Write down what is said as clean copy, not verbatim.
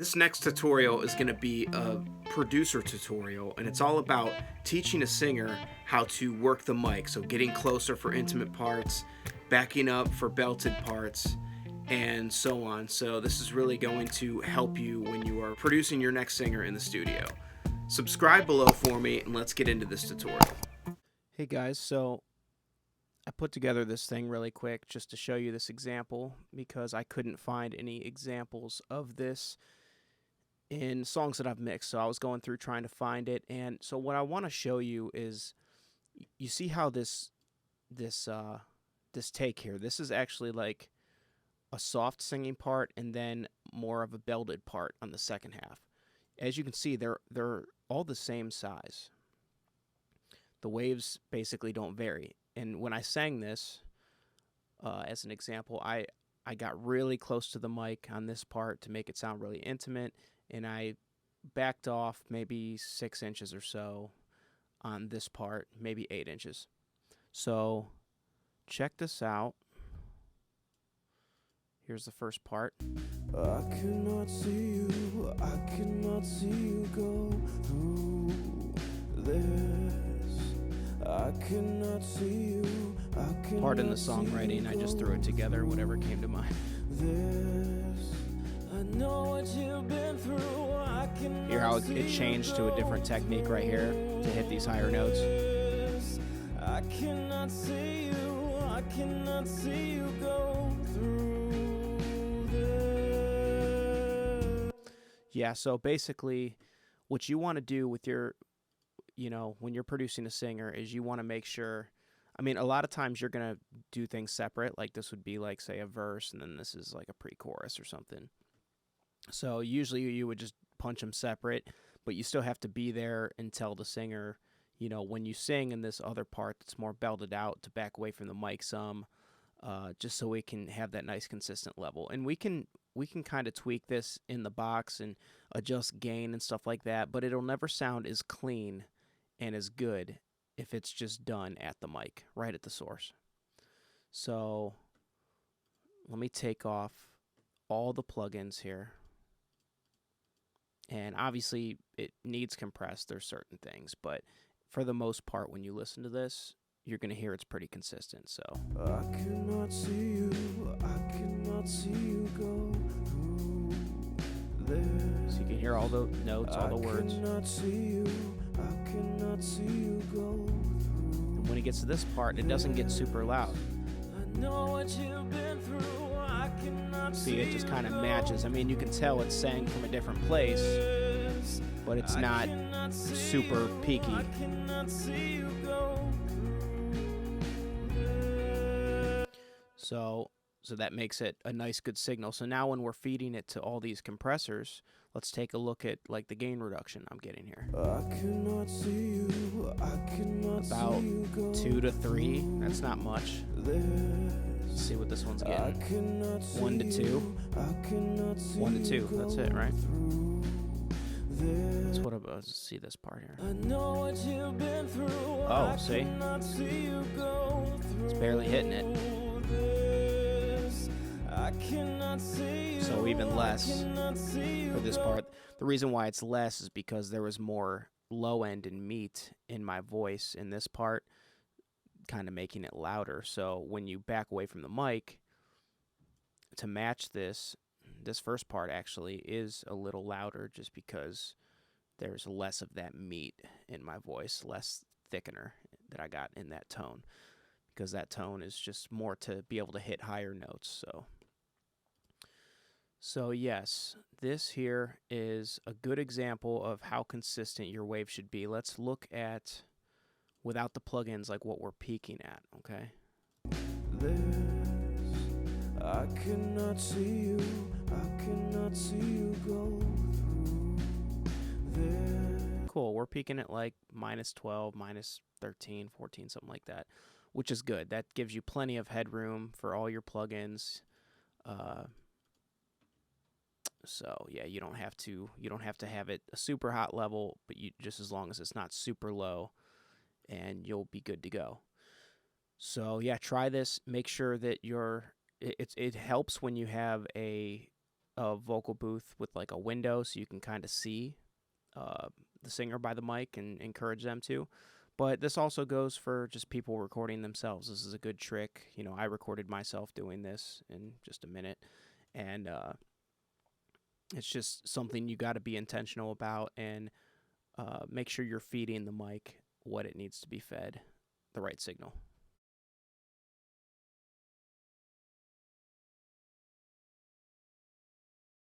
This next tutorial is going to be a producer tutorial, and it's all about teaching a singer how to work the mic. So getting closer for intimate parts, backing up for belted parts, and so on. So this is really going to help you when you are producing your next singer in the studio. Subscribe below for me, and let's get into this tutorial. Hey guys, so I put together this thing really quick just to show you this example because I couldn't find any examples of this in songs that I've mixed. So I was going through trying to find it, and so what I want to show you is, you see how this take here, this is actually like a soft singing part and then more of a belted part on the second half. As you can see, they're all the same size. The waves basically don't vary. And when I sang this, as an example, I got really close to the mic on this part to make it sound really intimate, and I backed off maybe 6 inches or so on this part, maybe 8 inches. So check this out. Here's the first part. I cannot see you, I cannot see you go through this. I cannot see you, I cannot. Pardon the songwriting, I just threw it together, whatever came to mind. This, I know what you've been through. I cannot. Hear how it changed to a different technique right here to hit these higher notes. I cannot see you, I cannot see you go through this. Yeah, so basically what you want to do with your, when you're producing a singer, is you want to make sure, I mean, a lot of times you're going to do things separate, like this would be like, say, a verse, and then this is like a pre-chorus or something. So usually you would just punch them separate, but you still have to be there and tell the singer, when you sing in this other part that's more belted out, to back away from the mic some, just so we can have that nice consistent level. And we can kind of tweak this in the box and adjust gain and stuff like that, but it'll never sound as clean and as good if it's just done at the mic, right at the source. So let me take off all the plugins here. And obviously it needs compressed, there's certain things, but for the most part, when you listen to this, you're going to hear it's pretty consistent. So I cannot see you, I cannot see you go through this. So you can hear all the notes, all the words. I cannot see you, I cannot see you go through. And when it gets to this part, it doesn't get super loud. I know what you've been through, I cannot see it just kind of matches. I mean, you can tell it's sang from a different place, but it's not super peaky. I cannot see you go through. So that makes it a nice, good signal. So now when we're feeding it to all these compressors, let's take a look at like the gain reduction I'm getting here. I cannot see you, I cannot about 2 to 3. That's not much. Let's see what this one's getting. 1 to 2. 1 to 2. That's it, right? Let's put up. Let's see this part here. Oh, see? It's barely hitting it. So even less for this part. The reason why it's less is because there was more low end and meat in my voice in this part, kind of making it louder. So when you back away from the mic to match this first part actually is a little louder, just because there's less of that meat in my voice, less thickener that I got in that tone, because that tone is just more to be able to hit higher notes. So yes, this here is a good example of how consistent your wave should be. Let's look at, without the plugins, like what we're peaking at, okay? This, I cannot see you, I cannot see you go through this. Cool, we're peaking at like -12, -13, 14, something like that, which is good. That gives you plenty of headroom for all your plugins. So yeah, you don't have to have it a super hot level, but you just, as long as it's not super low, and you'll be good to go. So yeah, try this. Make sure that it helps when you have a a vocal booth with like a window so you can kind of see the singer by the mic and encourage them to. But this also goes for just people recording themselves. This is a good trick. You know, I recorded myself doing this in just a minute, and it's just something you got to be intentional about and make sure you're feeding the mic what it needs to be fed, the right signal.